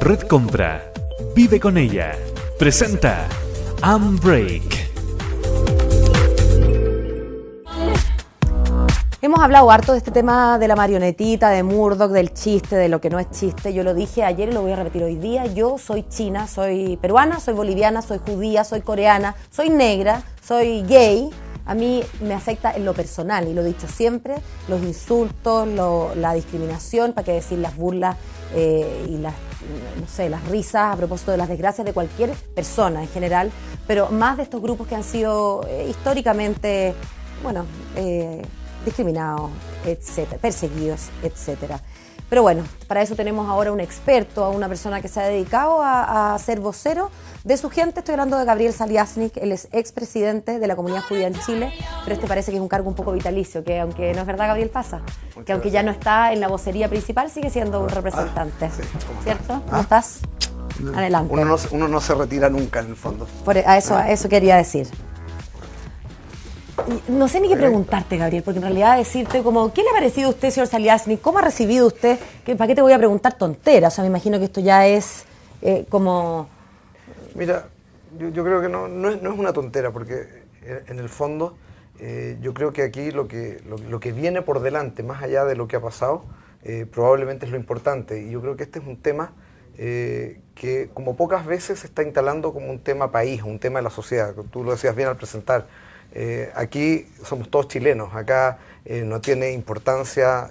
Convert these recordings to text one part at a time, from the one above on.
Red Compra. Vive con ella. Presenta Unbreak. Hemos hablado harto de este tema de la marionetita, de Murdoch, del chiste, de lo que no es chiste. Yo lo dije ayer y lo voy a repetir hoy día. Yo soy china, soy peruana, soy boliviana, soy judía, soy coreana, soy negra, soy gay. A mí me afecta en lo personal, y lo he dicho siempre, los insultos, la discriminación, para qué decir las burlas y las risas a propósito de las desgracias de cualquier persona en general, pero más de estos grupos que han sido históricamente, discriminados, etcétera, perseguidos, etcétera. Pero bueno, para eso tenemos ahora un experto, a una persona que se ha dedicado a ser vocero de su gente. Estoy hablando de Gabriel Saliasnik. Él es expresidente de la comunidad judía en Chile, pero parece que es un cargo un poco vitalicio, que aunque no es verdad, Gabriel, pasa, que aunque ya no está en la vocería principal, sigue siendo un representante, sí, ¿cierto? ¿Cómo estás? Adelante. Uno no se retira nunca, en el fondo. A eso quería decir. No sé ni qué preguntarte, Gabriel, porque en realidad decirte como, ¿qué le ha parecido a usted, señor Saliasnik? ¿Cómo ha recibido usted? ¿Para qué te voy a preguntar tonteras? O sea, me imagino que esto ya es como... Mira, yo creo que no es una tontera, porque en el fondo yo creo que aquí lo que viene por delante, más allá de lo que ha pasado, probablemente es lo importante. Y yo creo que este es un tema que como pocas veces se está instalando como un tema país, un tema de la sociedad. Tú lo decías bien al presentar. Aquí somos todos chilenos, acá no tiene importancia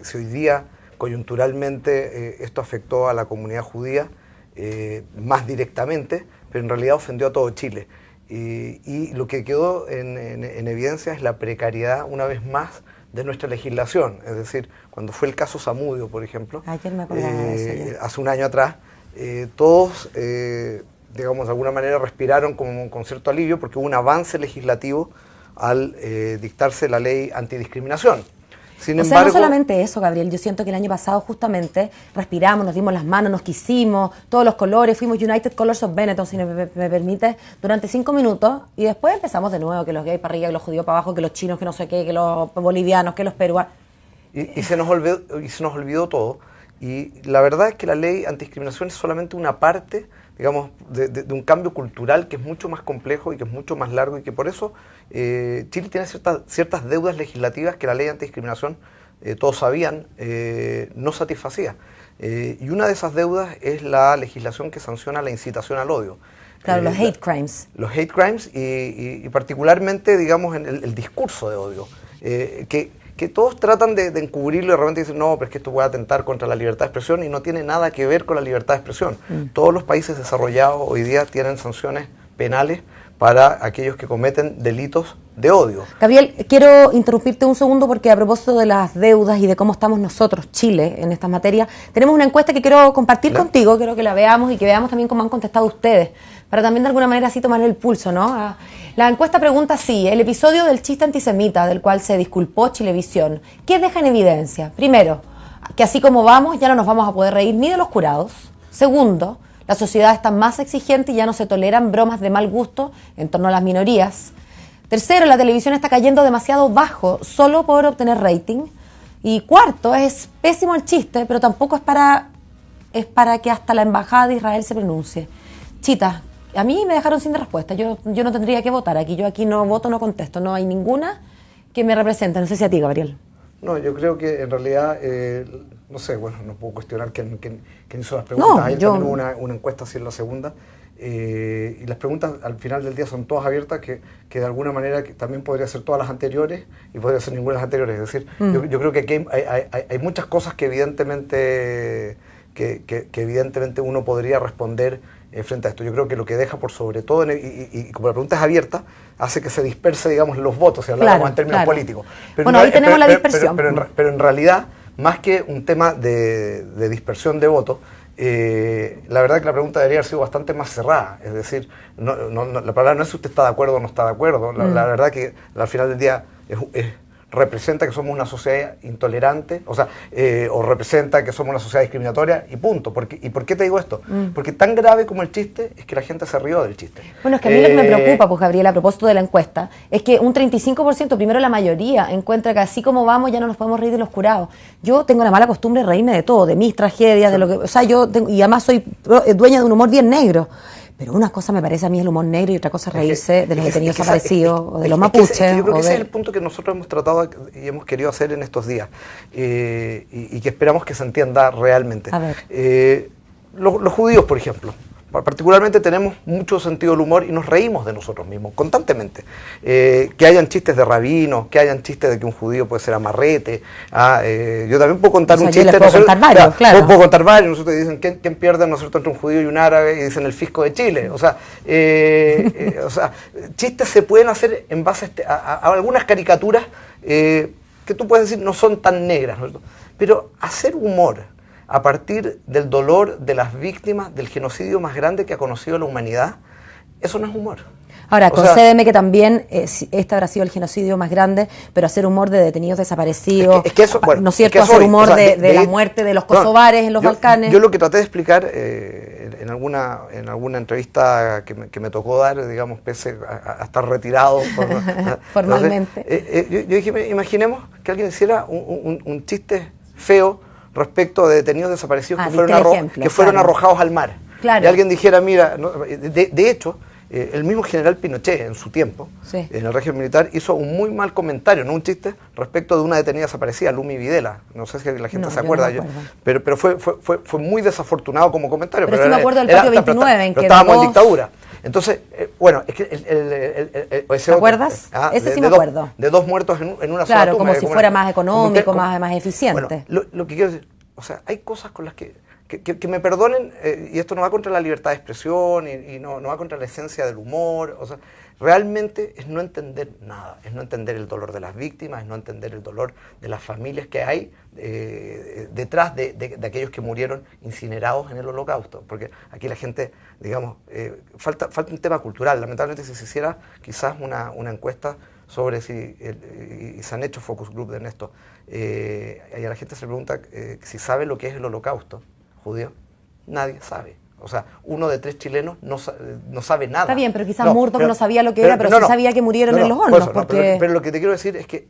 si hoy día coyunturalmente esto afectó a la comunidad judía más directamente, pero en realidad ofendió a todo Chile. Y lo que quedó en evidencia es la precariedad, una vez más, de nuestra legislación. Es decir, cuando fue el caso Zamudio, por ejemplo, ayer me acordaba de eso, hace un año atrás, todos... digamos, de alguna manera respiraron con cierto alivio porque hubo un avance legislativo al dictarse la ley antidiscriminación. Sin embargo, no solamente eso, Gabriel, yo siento que el año pasado justamente respiramos, nos dimos las manos, nos quisimos, todos los colores, fuimos United Colors of Benetton, si me permite, durante 5 minutos, y después empezamos de nuevo, que los gays para arriba, que los judíos para abajo, que los chinos, que no sé qué, que los bolivianos, que los peruanos. Y se nos olvidó todo. Y la verdad es que la ley antidiscriminación es solamente una parte, digamos, de un cambio cultural que es mucho más complejo y que es mucho más largo, y que por eso Chile tiene ciertas deudas legislativas que la ley antidiscriminación, todos sabían, no satisfacía. Y una de esas deudas es la legislación que sanciona la incitación al odio. Claro, los hate crimes. Los hate crimes y particularmente, digamos, en el discurso de odio, que todos tratan de encubrirlo y de repente dicen, no, pero es que esto puede atentar contra la libertad de expresión, y no tiene nada que ver con la libertad de expresión. Todos los países desarrollados hoy día tienen sanciones penales para aquellos que cometen delitos de odio. Gabriel, quiero interrumpirte un segundo porque a propósito de las deudas y de cómo estamos nosotros, Chile, en estas materias, tenemos una encuesta que quiero compartir contigo, quiero que la veamos y que veamos también cómo han contestado ustedes, para también de alguna manera así tomarle el pulso, ¿no? La encuesta pregunta así: el episodio del chiste antisemita del cual se disculpó Chilevisión, ¿qué deja en evidencia? Primero, que así como vamos ya no nos vamos a poder reír ni de los curados. Segundo, la sociedad está más exigente y ya no se toleran bromas de mal gusto en torno a las minorías. Tercero, la televisión está cayendo demasiado bajo solo por obtener rating. Y cuarto, es pésimo el chiste, pero tampoco es para que hasta la embajada de Israel se pronuncie. Chita, a mí me dejaron sin respuesta. Yo no tendría que votar aquí. Yo aquí no voto, no contesto. No hay ninguna que me represente. No sé si a ti, Gabriel. No, yo creo que en realidad, no sé, bueno, no puedo cuestionar quién hizo las preguntas. No, Ayer también hubo una encuesta así en la segunda, y las preguntas al final del día son todas abiertas, que de alguna manera que también podría ser todas las anteriores y podría ser ninguna de las anteriores. Es decir, yo creo que aquí hay muchas cosas que evidentemente uno podría responder frente a esto. Yo creo que lo que deja por sobre todo, y como la pregunta es abierta, hace que se disperse, digamos, los votos, si hablamos en términos políticos. Pero bueno, ahí tenemos la dispersión. Pero en realidad, más que un tema de dispersión de votos, la verdad que la pregunta debería haber sido bastante más cerrada. Es decir, la palabra no es si usted está de acuerdo o no está de acuerdo. La verdad que al final del día representa que somos una sociedad intolerante, o representa que somos una sociedad discriminatoria, y punto. ¿Y por qué te digo esto? Porque tan grave como el chiste es que la gente se rió del chiste. Bueno, es que a mí lo que me preocupa, pues, Gabriela, a propósito de la encuesta, es que un 35%, primero la mayoría, encuentra que así como vamos ya no nos podemos reír de los curados. Yo tengo la mala costumbre de reírme de todo, de mis tragedias, de lo que... O sea, y además soy dueña de un humor bien negro. Pero una cosa me parece a mí el humor negro y otra cosa es reírse de los detenidos desaparecidos o de los mapuches. Yo creo que ese es el punto que nosotros hemos tratado y hemos querido hacer en estos días y que esperamos que se entienda realmente. A ver. Los judíos, por ejemplo, particularmente tenemos mucho sentido del humor y nos reímos de nosotros mismos constantemente. Que hayan chistes de rabinos, que hayan chistes de que un judío puede ser amarrete. Yo también puedo contar un chiste. Puedo contar varios, claro. Puedo contar varios. Nosotros dicen, ¿quién pierde nosotros entre un judío y un árabe? Y dicen el fisco de Chile. Chistes se pueden hacer en base a algunas caricaturas que tú puedes decir no son tan negras, ¿no? Pero hacer humor a partir del dolor de las víctimas del genocidio más grande que ha conocido la humanidad, eso no es humor. Ahora, concédeme que también este habrá sido el genocidio más grande, pero hacer humor de detenidos desaparecidos, es que eso, bueno, ¿no es cierto? Hacer humor de la muerte de los kosovares en los Balcanes. Yo lo que traté de explicar en alguna entrevista que me tocó dar, digamos, pese a estar retirado formalmente. Yo dije, imaginemos que alguien hiciera un chiste feo respecto de detenidos desaparecidos que fueron arrojados al mar. Claro. Y alguien dijera, mira, de hecho, el mismo general Pinochet en su tiempo, sí, en el régimen militar, hizo un muy mal comentario, no un chiste, respecto de una detenida desaparecida, Lumi Videla. No sé si la gente se acuerda. Pero fue muy desafortuado como comentario. Pero sí me acuerdo del patio 29, en que estábamos en dictadura. Entonces, bueno, es que ¿te acuerdas? Ese sí me acuerdo. De dos muertos en una sola Claro, toma. como si fuera más económico, más eficiente. Bueno, lo que quiero decir, hay cosas con las que me perdonen, y esto no va contra la libertad de expresión y no va contra la esencia del humor, realmente es no entender nada, es no entender el dolor de las víctimas, es no entender el dolor de las familias que hay detrás de aquellos que murieron incinerados en el Holocausto, porque aquí la gente, digamos, falta un tema cultural. Lamentablemente, si se hiciera quizás una encuesta sobre y se han hecho focus group en esto, y a la gente se le pregunta si sabe lo que es el Holocausto judío, nadie sabe. Uno de 3 chilenos no sabe nada. Está bien, pero quizás Murdoch no sabía lo que era, pero sí sabía que murieron en los hornos. Pero lo que te quiero decir es que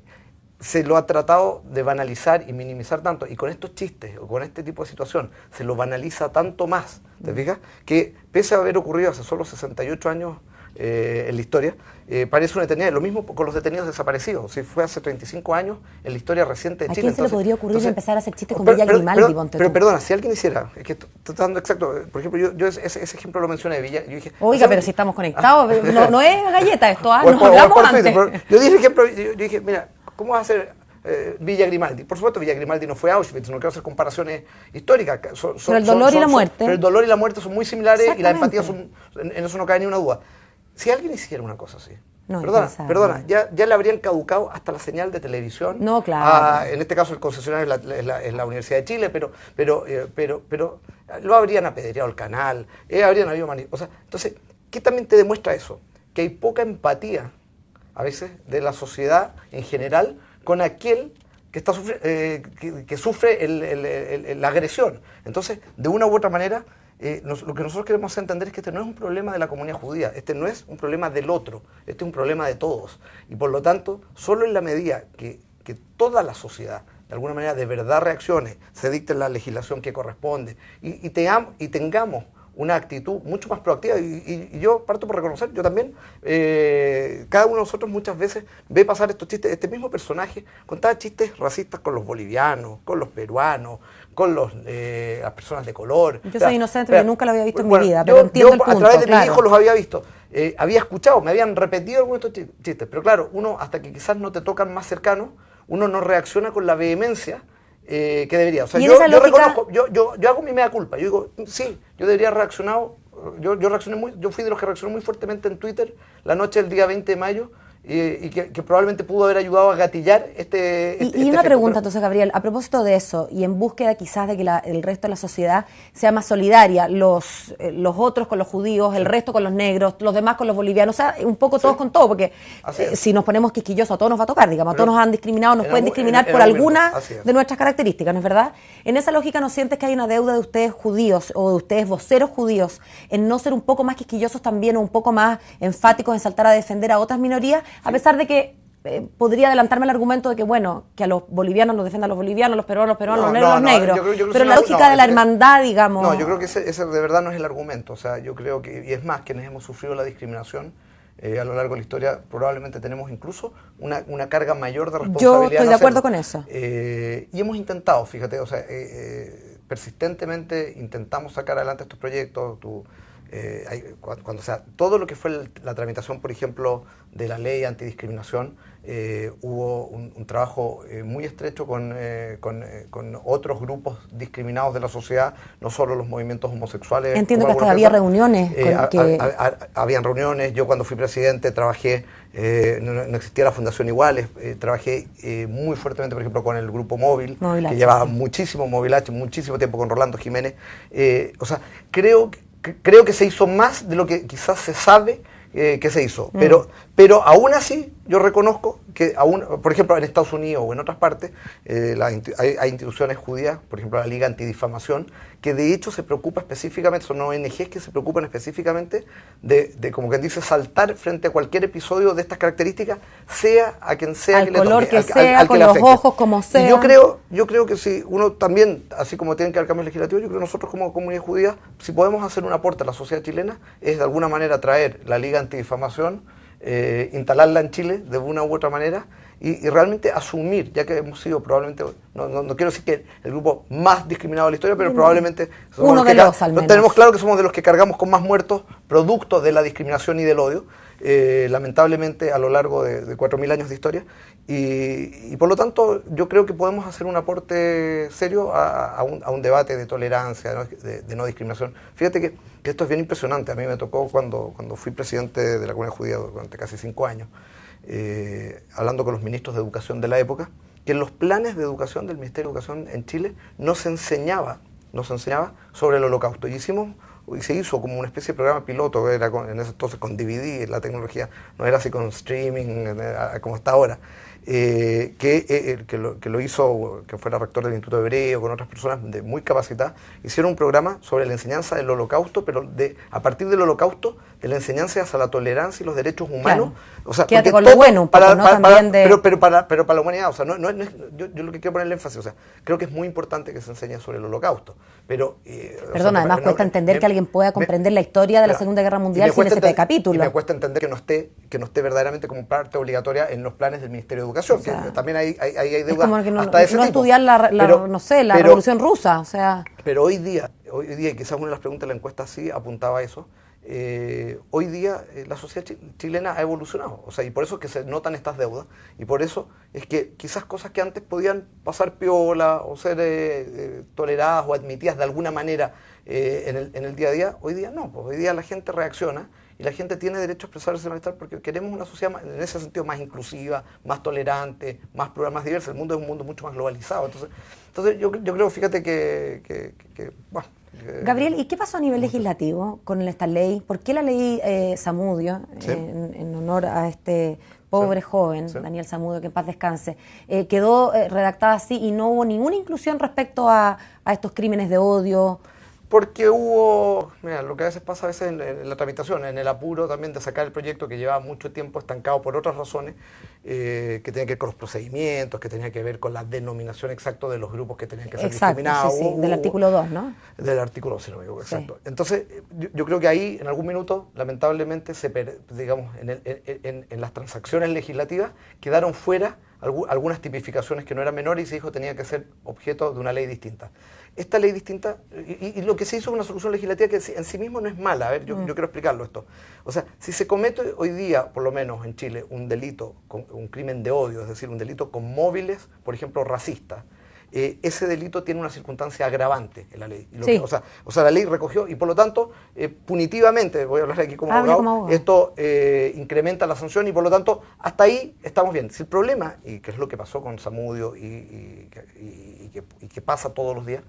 se lo ha tratado de banalizar y minimizar tanto, y con estos chistes o con este tipo de situación se lo banaliza tanto más, ¿te fijas? Que pese a haber ocurrido hace solo 68 años en la historia, parece una eternidad. Lo mismo con los detenidos desaparecidos. Si fue hace 35 años en la historia reciente de Chile. ¿A quién se le podría ocurrir empezar a hacer chistes con Villa Grimaldi? Pero perdona, si alguien hiciera, es que estoy dando exacto, por ejemplo, yo ese ejemplo lo mencioné de Villa. Yo dije, oiga, pero si estamos conectados, no es galleta esto, nos hablamos antes. Yo dije ejemplo, yo dije, mira, ¿cómo vas a hacer Villa Grimaldi? Por supuesto, Villa Grimaldi no fue Auschwitz, no quiero hacer comparaciones históricas. Pero el dolor y la muerte. Pero el dolor y la muerte son muy similares y la empatía en eso no cabe ni una duda. Si alguien hiciera una cosa así, perdona, ya le habrían caducado hasta la señal de televisión. No, claro. En este caso el concesionario es la Universidad de Chile, pero lo habrían apedreado el canal, habrían habido entonces, ¿qué también te demuestra eso? Que hay poca empatía, a veces, de la sociedad en general con aquel que sufre la agresión. Entonces, de una u otra manera, lo que nosotros queremos entender es que este no es un problema de la comunidad judía, este no es un problema del otro, este es un problema de todos. Y por lo tanto, solo en la medida que toda la sociedad, de alguna manera, de verdad reaccione, se dicte la legislación que corresponde y tengamos una actitud mucho más proactiva, y yo parto por reconocer, yo también, cada uno de nosotros muchas veces ve pasar estos chistes. Este mismo personaje contaba chistes racistas con los bolivianos, con los peruanos, con las personas de color. Yo soy inocente, yo nunca lo había visto en mi vida, pero entiendo el punto. A través de mi hijo los había visto, había escuchado, me habían repetido algunos de estos chistes, pero claro, uno, hasta que quizás no te tocan más cercanos, uno no reacciona con la vehemencia que debería. Yo reconozco, yo hago mi mea culpa. Yo digo, sí, yo debería haber reaccionado. Yo fui de los que reaccionó muy fuertemente en Twitter la noche del día 20 de mayo, y que probablemente pudo haber ayudado a gatillar este y una efecto. pregunta, entonces, Gabriel, a propósito de eso, y en búsqueda quizás de que el resto de la sociedad sea más solidaria, los otros con los judíos, el resto con los negros, los demás con los bolivianos, o sea, un poco todos con todo, porque si nos ponemos quisquillosos, a todos nos va a tocar, digamos, a todos nos han discriminado, nos pueden discriminar por alguna de nuestras características, ¿no es verdad? En esa lógica, ¿no sientes que hay una deuda de ustedes judíos o de ustedes voceros judíos en no ser un poco más quisquillosos también o un poco más enfáticos en saltar a defender a otras minorías, a pesar de que podría adelantarme el argumento de que, bueno, que a los bolivianos los defiendan los bolivianos, los peruanos, los negros, los negros. Yo creo pero la lógica de la hermandad, digamos... No, yo creo que ese de verdad no es el argumento. O sea, yo creo que, y es más, quienes hemos sufrido la discriminación a lo largo de la historia, probablemente tenemos incluso una carga mayor de responsabilidad. Yo estoy de acuerdo con eso. Y hemos intentado, fíjate, o sea, persistentemente intentamos sacar adelante estos proyectos. Cuando, o sea, todo lo que fue la tramitación, por ejemplo, de la ley antidiscriminación, hubo un trabajo muy estrecho con otros grupos discriminados de la sociedad, no solo los movimientos homosexuales. Entiendo que hasta había reuniones. Habían reuniones, yo cuando fui presidente trabajé, no existía la Fundación Iguales, trabajé muy fuertemente, por ejemplo, con el Grupo Móvil, que llevaba muchísimo Movilache, muchísimo tiempo con Rolando Jiménez. O sea, creo que se hizo más de lo que quizás se sabe que se hizo, pero aún así yo reconozco que aún, por ejemplo, en Estados Unidos o en otras partes hay instituciones judías, por ejemplo la Liga Antidifamación, que de hecho se preocupa específicamente, son ONGs que se preocupan específicamente de como quien dice, saltar frente a cualquier episodio de estas características, sea a quien sea, al color que sea, con los ojos como sea. Y yo creo que si uno también, así como tienen que haber cambios legislativos, yo creo que nosotros como comunidad judía, si podemos hacer un aporte a la sociedad chilena, es de alguna manera traer la Liga Antidifamación, instalarla en Chile de una u otra manera y realmente asumir, ya que hemos sido probablemente, no quiero decir que el grupo más discriminado de la historia, pero probablemente somos uno de los, al menos. Tenemos claro que somos de los que cargamos con más muertos producto de la discriminación y del odio, lamentablemente a lo largo de 4.000 años de historia, y por lo tanto yo creo que podemos hacer un aporte serio a un debate de tolerancia, de no discriminación. Fíjate que esto es bien impresionante. A mí me tocó cuando fui presidente de la comunidad judía durante casi 5 años, hablando con los ministros de educación de la época, que en los planes de educación del Ministerio de Educación en Chile no se enseñaba sobre el Holocausto. Y se hizo como una especie de programa piloto, era en ese entonces con DVD, la tecnología no era así con streaming como está ahora, que lo hizo, que fuera rector del Instituto Hebreo, con otras personas muy capacitadas, hicieron un programa sobre la enseñanza del Holocausto, pero a partir del Holocausto, de la enseñanza hacia la tolerancia y los derechos humanos. Claro. O sea, quédate con lo bueno un poco, ¿no? Pero para la humanidad, o sea, yo lo que quiero ponerle énfasis, o sea, creo que es muy importante que se enseñe sobre el Holocausto, pero... Perdona, además cuesta entender que alguien pueda comprender la historia de la Segunda Guerra Mundial sin ese capítulo. Y me cuesta entender que no esté verdaderamente como parte obligatoria en los planes del Ministerio de Educación, o sea, que también hay deuda, es como que hasta ese tipo. Estudiar la Revolución Rusa, o sea... Pero hoy día, y quizás una de las preguntas de la encuesta sí apuntaba a eso, hoy día la sociedad chilena ha evolucionado, o sea, y por eso es que se notan estas deudas, y por eso es que quizás cosas que antes podían pasar piola o ser toleradas o admitidas de alguna manera en el día a día, hoy día no, pues hoy día la gente reacciona y la gente tiene derecho a expresar ese malestar porque queremos una sociedad en ese sentido más inclusiva, más tolerante, más plural, más diversa. El mundo es un mundo mucho más globalizado. Entonces yo creo, fíjate bueno, Gabriel, ¿y qué pasó a nivel legislativo con esta ley? ¿Por qué la ley Zamudio, ¿sí? en honor a este pobre joven, sí. Daniel Zamudio, que en paz descanse, quedó redactada así y no hubo ninguna inclusión respecto a estos crímenes de odio? Porque hubo, mira, lo que a veces pasa a veces en la tramitación, en el apuro también de sacar el proyecto que llevaba mucho tiempo estancado por otras razones, que tenían que ver con los procedimientos, que tenían que ver con la denominación exacta de los grupos que tenían que ser discriminados. Sí, del artículo 2, ¿no? Del artículo 2, si no me equivoco, exacto. Sí. Entonces, yo creo que ahí, en algún minuto, lamentablemente, digamos, en las transacciones legislativas, quedaron fuera algunas tipificaciones que no eran menores y se dijo tenía que ser objeto de una ley distinta. Esta ley distinta, y lo que se hizo es una solución legislativa que en sí mismo no es mala. A ver, yo quiero explicarlo esto. O sea, si se comete hoy día, por lo menos en Chile, un delito, un crimen de odio, es decir, un delito con móviles, por ejemplo, racistas, ese delito tiene una circunstancia agravante en la ley. Y Sí. o sea, la ley recogió y por lo tanto, punitivamente, voy a hablar aquí como abogado, esto incrementa la sanción y por lo tanto, hasta ahí estamos bien. Si el problema, y que es lo que pasó con Zamudio y que pasa todos los días,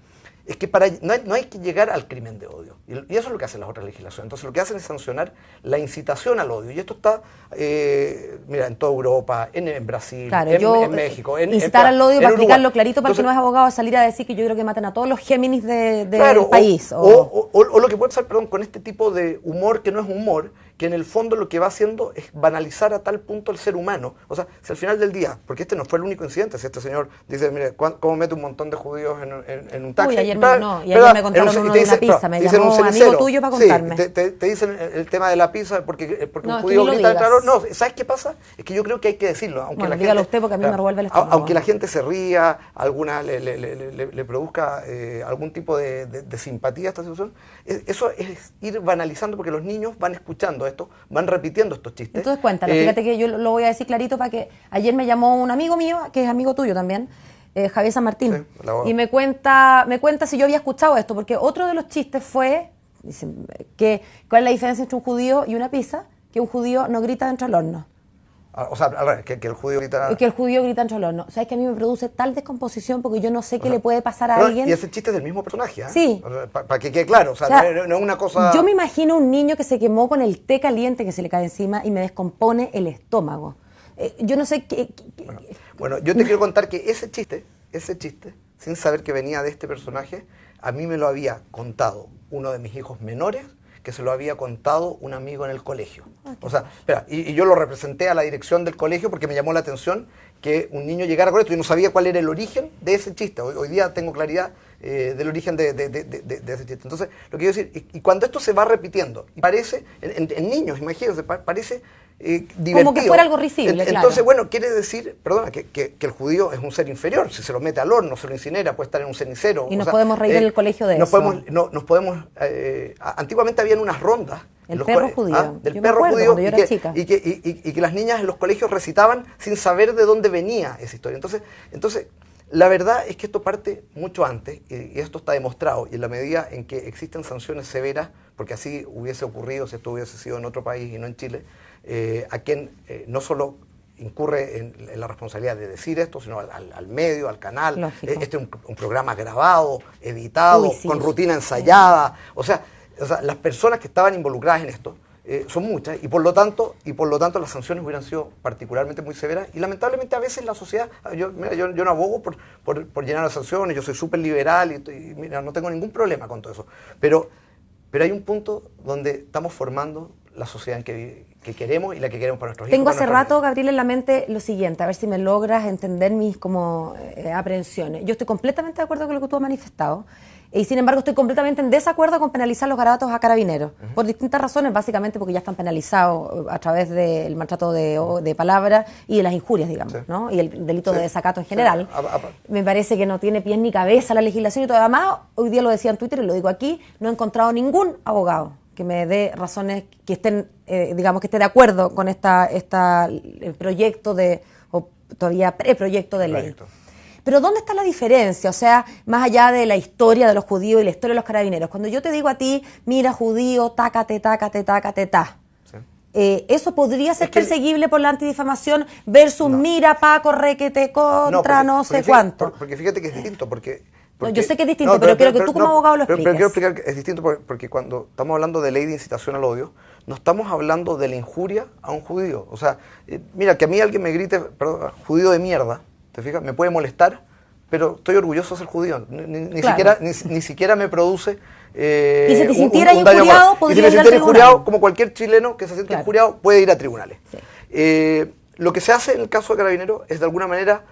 es que no hay que llegar al crimen de odio. Y eso es lo que hacen las otras legislaciones. Entonces lo que hacen es sancionar la incitación al odio. Y esto está, mira, en toda Europa, en Brasil, claro, en México. Incitar al odio para explicarlo clarito para Entonces, que no es abogado a salir a decir que yo creo que maten a todos los Géminis del claro, país. O lo que puede pasar, perdón, con este tipo de humor que no es humor, que en el fondo lo que va haciendo es banalizar a tal punto el ser humano. O sea, si al final del día, porque este no fue el único incidente, si este señor dice, mire, ¿cómo mete un montón de judíos en un taxi? Uy, ayer me contaron uno de una pizza, me llamó un amigo tuyo para contarme. Sí, te dicen el tema de la pizza porque No, un judío grita digas. No, ¿sabes qué pasa? Es que yo creo que hay que decirlo. Aunque Bueno, la dígalo gente, usted porque a mí me revuelve el estómago. Aunque la gente se ría, alguna le produzca algún tipo de simpatía a esta situación, eso es ir banalizando porque los niños van escuchando esto, van repitiendo estos chistes. Entonces cuéntalo, fíjate que yo lo voy a decir clarito para que ayer me llamó un amigo mío, que es amigo tuyo también, Javier San Martín, sí, y me cuenta si yo había escuchado esto, porque otro de los chistes fue, dicen, ¿cuál es la diferencia entre un judío y una pizza? Que un judío no grita dentro del horno. O sea, al revés, que el judío grita... Que el judío grita dentro del horno. ¿Sabes que a mí me produce tal descomposición porque yo no sé qué le puede pasar a alguien? Y ese chiste es del mismo personaje, ¿eh? Sí. Para que quede claro, o sea, no es una cosa... Yo me imagino un niño que se quemó con el té caliente que se le cae encima y me descompone el estómago. Yo no sé qué... Bueno, yo te quiero contar que ese chiste, sin saber que venía de este personaje, a mí me lo había contado uno de mis hijos menores, que se lo había contado un amigo en el colegio. O sea, espera, y yo lo representé a la dirección del colegio porque me llamó la atención que un niño llegara con esto. Yo no sabía cuál era el origen de ese chiste. Hoy día tengo claridad del origen de ese chiste. Entonces, lo que quiero decir, y cuando esto se va repitiendo, y parece, en niños, imagínense, parece divertido. Como que fuera algo risible, Entonces, claro. bueno, quiere decir, perdona, que el judío es un ser inferior. Si se lo mete al horno, se lo incinera, puede estar en un cenicero. Y nos podemos reír en el colegio de eso. Nos podemos... antiguamente habían unas rondas. El perro judío. Del Yo me perro acuerdo judío cuando yo era chica. y que las niñas en los colegios recitaban sin saber de dónde venía esa historia. Entonces, la verdad es que esto parte mucho antes, y esto está demostrado, y en la medida en que existen sanciones severas, porque así hubiese ocurrido si esto hubiese sido en otro país y no en Chile, a quien no solo incurre en la responsabilidad de decir esto, sino al medio, al canal. Lógico. Este es un programa grabado, editado, Uy, sí, con sí. rutina ensayada. O sea, las personas que estaban involucradas en esto son muchas y por lo tanto las sanciones hubieran sido particularmente muy severas y lamentablemente a veces la sociedad, yo no abogo por llenar las sanciones, yo soy súper liberal y mira, no tengo ningún problema con todo eso, pero hay un punto donde estamos formando la sociedad en que queremos y la que queremos para nuestros hijos. Tengo hace para nuestros rato, Gabriel, en la mente lo siguiente, a ver si me logras entender mis aprehensiones. Yo estoy completamente de acuerdo con lo que tú has manifestado y sin embargo estoy completamente en desacuerdo con penalizar los garabatos a carabineros, por distintas razones, básicamente porque ya están penalizados a través del maltrato de palabras y de las injurias, digamos, Sí. ¿no? Y el delito Sí. de desacato en general. Sí. Me parece que no tiene pies ni cabeza la legislación y todo. Además, hoy día lo decía en Twitter y lo digo aquí, no he encontrado ningún abogado que me dé razones que estén, digamos, que esté de acuerdo con el proyecto o todavía preproyecto de ley. Correcto. Pero ¿dónde está la diferencia? O sea, más allá de la historia de los judíos y la historia de los carabineros. Cuando yo te digo a ti, mira, judío, tácate, tácate, tácate, tá. Sí. ¿Eso podría ser Es que perseguible por la antidifamación versus No. mira, Paco, requete contra no sé cuánto? Porque fíjate que es distinto, porque yo sé que es distinto, pero quiero que tú como abogado lo Pero quiero expliques. explicar que es distinto porque cuando estamos hablando de ley de incitación al odio, no estamos hablando de la injuria a un judío. O sea, mira, que a mí alguien me grite, perdón, judío de mierda, ¿te fijas? Me puede molestar, pero estoy orgulloso de ser judío. Claro. Ni siquiera me produce... Y si te un sintieras daño moral. injuriado, Y si podrías me ir al sintiera tribunal. injuriado, como cualquier chileno que se siente Claro. injuriado, puede ir a tribunales. Sí. Lo que se hace en el caso de Carabineros es de alguna manera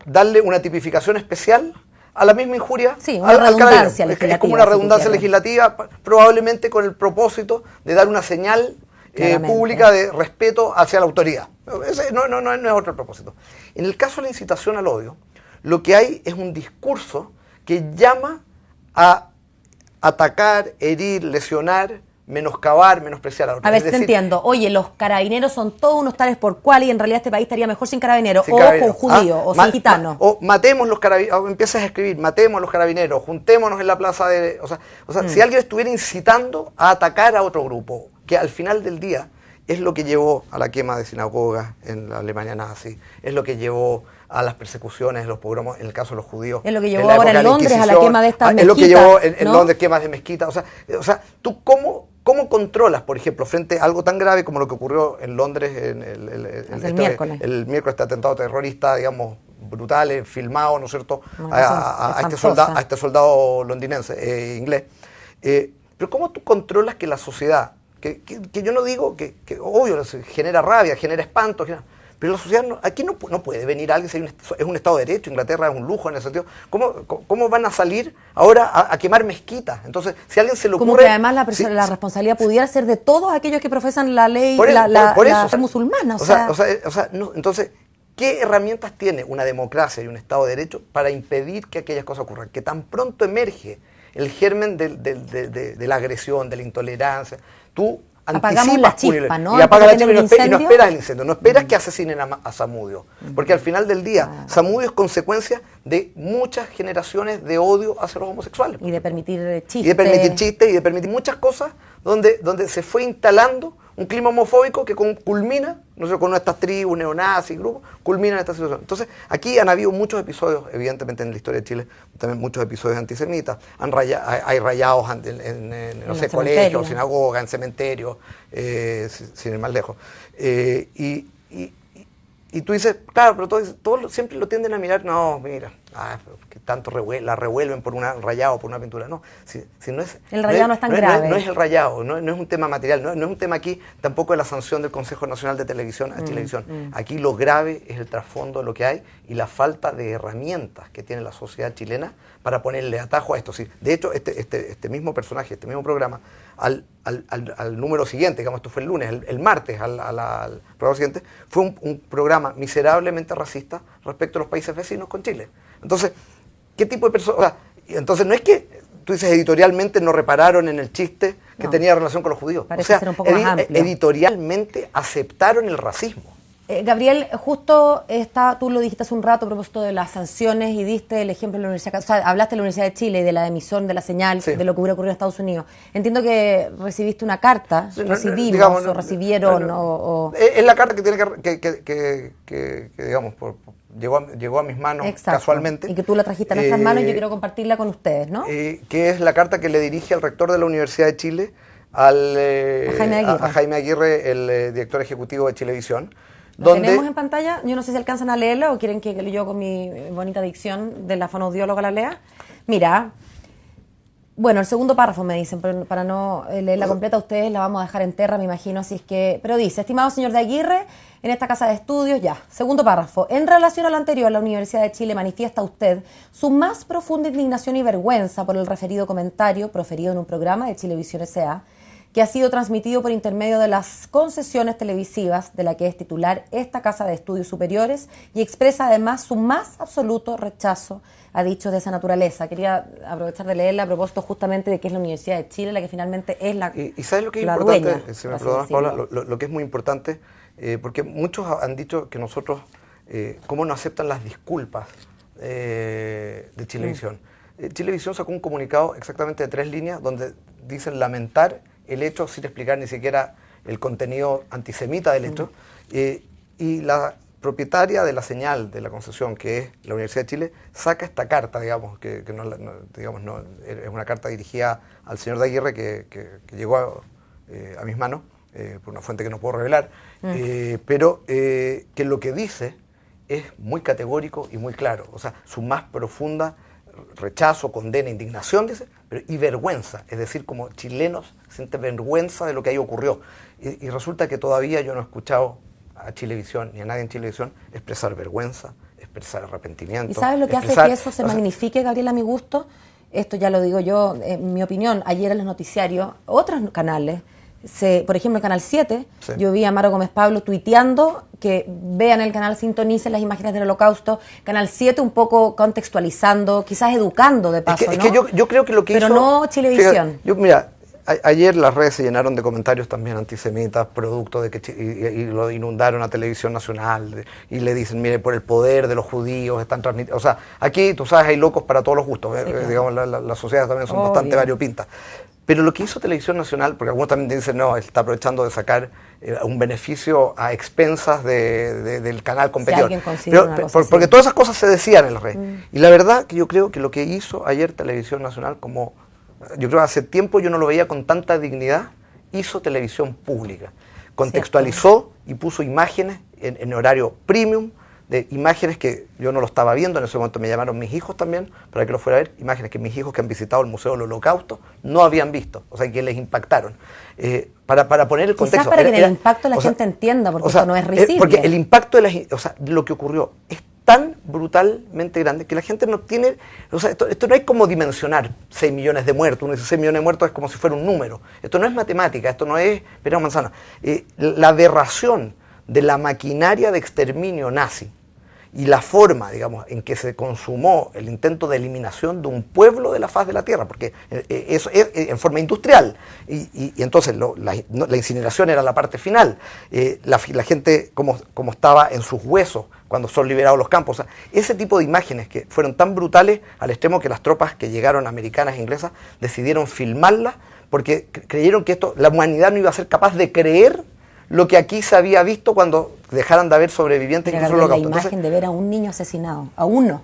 darle una tipificación especial a la misma injuria. Sí, una al redundancia carabinero. legislativa, Es como una si tú redundancia quieres. legislativa, probablemente con el propósito de dar una señal Claramente. pública de respeto hacia la autoridad. Ese no es otro propósito. En el caso de la incitación al odio, lo que hay es un discurso que llama a atacar, herir, lesionar menoscabar, menospreciar a otros. A ver, Es te decir, entiendo. Oye, los carabineros son todos unos tales por cual y en realidad este país estaría mejor sin carabineros, sin o carabineros. con judíos, o sin gitanos. O matemos los carabineros, empiezas a escribir, matemos los carabineros, juntémonos en la plaza de... O sea, si alguien estuviera incitando a atacar a otro grupo, que al final del día es lo que llevó a la quema de sinagogas en la Alemania nazi, es lo que llevó a las persecuciones, los pogromos, en el caso de los judíos. Es lo que llevó ahora en Londres a la quema de estas mezquitas. Es lo que llevó en Londres quemas de mezquitas. O sea, ¿tú cómo controlas, por ejemplo, frente a algo tan grave como lo que ocurrió en Londres el miércoles, este atentado terrorista, digamos, brutal, filmado, ¿no es cierto?, a este soldado londinense, inglés. Pero ¿cómo tú controlas que la sociedad, que yo no digo que obvio, genera rabia, genera espanto, pero la sociedad aquí no puede venir alguien, si es un Estado de Derecho, Inglaterra es un lujo en ese sentido. ¿Cómo van a salir ahora a quemar mezquitas? Entonces, si a alguien se le ocurre... Como que además la responsabilidad pudiera ser de todos aquellos que profesan la ley la fe musulmana. Entonces, ¿qué herramientas tiene una democracia y un Estado de Derecho para impedir que aquellas cosas ocurran? Que tan pronto emerge el germen de la agresión, de la intolerancia, tú apagamos la chispa, ¿no? Y apagas la chispa y no esperas el incendio, no esperas que asesinen a Zamudio, porque al final del día Zamudio es consecuencia de muchas generaciones de odio hacia los homosexuales. Y de permitir chistes. Y de permitir chistes y de permitir muchas cosas donde se fue instalando un clima homofóbico que culmina, no sé, con estas tribus, neonazis, grupos, culmina en esta situación. Entonces, aquí han habido muchos episodios, evidentemente en la historia de Chile, también muchos episodios antisemitas. Hay rayados en no sé, colegios, sinagogas, en cementerios, sin ir más lejos. Y tú dices, claro, pero todos siempre lo tienden a mirar, no, mira, que tanto la revuelven por un rayado, por una pintura. No, si no es, el rayado no es tan grave. No es el rayado, no es un tema material, no es un tema aquí tampoco de la sanción del Consejo Nacional de Televisión a Chilevisión. Aquí lo grave es el trasfondo de lo que hay y la falta de herramientas que tiene la sociedad chilena para ponerle atajo a esto. Sí, de hecho, este mismo personaje, este mismo programa, al número siguiente, digamos, esto fue el lunes, el martes, al programa siguiente, fue un programa miserablemente racista respecto a los países vecinos con Chile. Entonces, ¿qué tipo de personas? O sea, entonces no es que tú dices editorialmente no repararon en el chiste que tenía relación con los judíos. Parece ser un poco más amplio. Editorialmente aceptaron el racismo. Gabriel, justo tú lo dijiste hace un rato a propósito de las sanciones y diste el ejemplo de la Universidad, o sea, hablaste de la Universidad de Chile y de la emisión de la señal, de lo que hubiera ocurrido en Estados Unidos. Entiendo que recibiste una carta, recibieron. Es la carta que tiene que digamos, llegó a mis manos. Exacto. Casualmente. Y que tú la trajiste a nuestras manos y yo quiero compartirla con ustedes, ¿no? Que es la carta que le dirige al rector de la Universidad de Chile, a Jaime Aguirre, el director ejecutivo de Chilevisión. ¿Lo tenemos en pantalla? Yo no sé si alcanzan a leerla o quieren que yo con mi bonita dicción de la fonoaudióloga la lea. Mira, bueno, el segundo párrafo me dicen, pero para no leerla completa, ustedes la vamos a dejar entera, me imagino, así es que... Pero dice, estimado señor de Aguirre, en esta casa de estudios, segundo párrafo, en relación a lo anterior, la Universidad de Chile manifiesta a usted su más profunda indignación y vergüenza por el referido comentario proferido en un programa de Chilevisión S.A., que ha sido transmitido por intermedio de las concesiones televisivas de la que es titular esta Casa de Estudios Superiores y expresa además su más absoluto rechazo a dichos de esa naturaleza. Quería aprovechar de leerla a propósito justamente de que es la Universidad de Chile la que finalmente es la dueña. ¿Y sabes lo que es importante? Si me perdonas, Paula, lo que es muy importante, porque muchos han dicho que nosotros, ¿cómo no aceptan las disculpas de Chilevisión? Chilevisión sacó un comunicado exactamente de 3 líneas donde dicen lamentar el hecho sin explicar ni siquiera el contenido antisemita del hecho, y la propietaria de la señal de la concesión, que es la Universidad de Chile, saca esta carta, digamos, que no es una carta dirigida al señor de Aguirre que llegó a mis manos, por una fuente que no puedo revelar, pero que lo que dice es muy categórico y muy claro, o sea, su más profunda rechazo, condena, indignación, dice, y vergüenza, es decir, como chilenos sienten vergüenza de lo que ahí ocurrió. Y resulta que todavía yo no he escuchado a Chilevisión ni a nadie en Chilevisión expresar vergüenza, expresar arrepentimiento. ¿Y sabes lo que hace que eso se magnifique, Gabriel, a mi gusto? Esto ya lo digo yo, en mi opinión, ayer en los noticiarios, otros canales, por ejemplo, el Canal 7, yo vi a Maro Gómez Pablo tuiteando que vean el canal, sintonicen las imágenes del Holocausto. Canal 7 un poco contextualizando, quizás educando de paso, es que yo creo que lo que pero hizo... no Chilevisión. Mira, Ayer las redes se llenaron de comentarios también antisemitas, producto de que y lo inundaron a Televisión Nacional y le dicen, mire, por el poder de los judíos están transmitiendo. O sea, aquí, tú sabes, hay locos para todos los gustos. Sí, claro. Digamos, las sociedades también son bastante variopintas. Pero lo que hizo Televisión Nacional, porque algunos también dicen, no, está aprovechando de sacar un beneficio a expensas del canal competidor. Si porque todas esas cosas se decían en las redes. Y la verdad que yo creo que lo que hizo ayer Televisión Nacional, como yo creo que hace tiempo yo no lo veía con tanta dignidad, hizo televisión pública. Contextualizó y puso imágenes en horario premium, de imágenes que yo no lo estaba viendo, en ese momento me llamaron mis hijos también para que lo fuera a ver, imágenes que mis hijos que han visitado el Museo del Holocausto no habían visto, o sea, que les impactaron. Para poner el contexto... Quizás para que el impacto la gente entienda, porque esto no es risible. Porque el impacto de lo que ocurrió es tan brutalmente grande que la gente no tiene... O sea, esto no hay como dimensionar 6 millones de muertos. Uno dice 6 millones de muertos es como si fuera un número. Esto no es matemática, esto no es pera o manzana. La aberración de la maquinaria de exterminio nazi y la forma, digamos, en que se consumó el intento de eliminación de un pueblo de la faz de la tierra, porque eso es en forma industrial, y entonces la incineración era la parte final, la gente como estaba en sus huesos cuando son liberados los campos, o sea, ese tipo de imágenes que fueron tan brutales al extremo que las tropas que llegaron americanas e inglesas decidieron filmarlas porque creyeron que la humanidad no iba a ser capaz de creer lo que aquí se había visto cuando dejaran de haber sobrevivientes. Pero incluso la imagen de ver a un niño asesinado, a una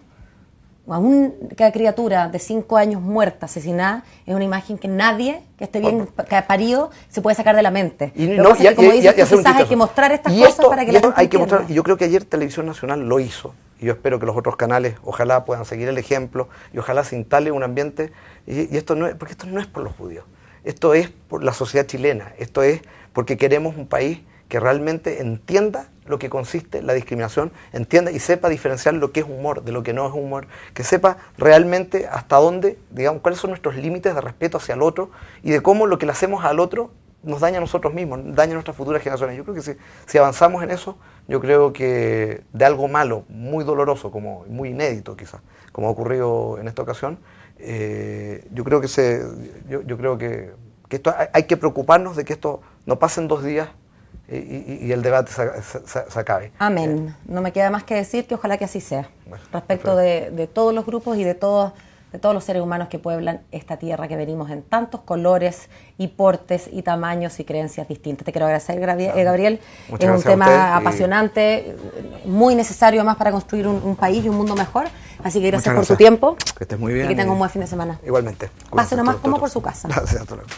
criatura de 5 años muerta, asesinada, es una imagen que nadie que esté bien parido se puede sacar de la mente. Como dices, quizás hay que mostrar estas cosas para que la gente entienda. Y yo creo que ayer Televisión Nacional lo hizo, y yo espero que los otros canales ojalá puedan seguir el ejemplo, y ojalá se instale un ambiente, y esto no es, porque esto no es por los judíos, esto es por la sociedad chilena, esto es porque queremos un país que realmente entienda lo que consiste la discriminación, entienda y sepa diferenciar lo que es humor de lo que no es humor, que sepa realmente hasta dónde, digamos, cuáles son nuestros límites de respeto hacia el otro y de cómo lo que le hacemos al otro nos daña a nosotros mismos, daña a nuestras futuras generaciones. Yo creo que si avanzamos en eso, yo creo que de algo malo, muy doloroso, como muy inédito quizás, como ha ocurrido en esta ocasión, yo creo que esto hay que preocuparnos de que esto no pase en 2 días y el debate se acabe. Amén. No me queda más que decir que ojalá que así sea. Bueno, respecto de todos los grupos y de todos los seres humanos que pueblan esta tierra que venimos en tantos colores y portes y tamaños y creencias distintas. Te quiero agradecer, Gabriel. Es un tema apasionante, muy necesario además para construir un país y un mundo mejor. Así que gracias por tu tiempo. Que estés muy bien. Y que tengas un buen fin de semana. Igualmente. Pase nomás como por su casa. Gracias, hasta luego.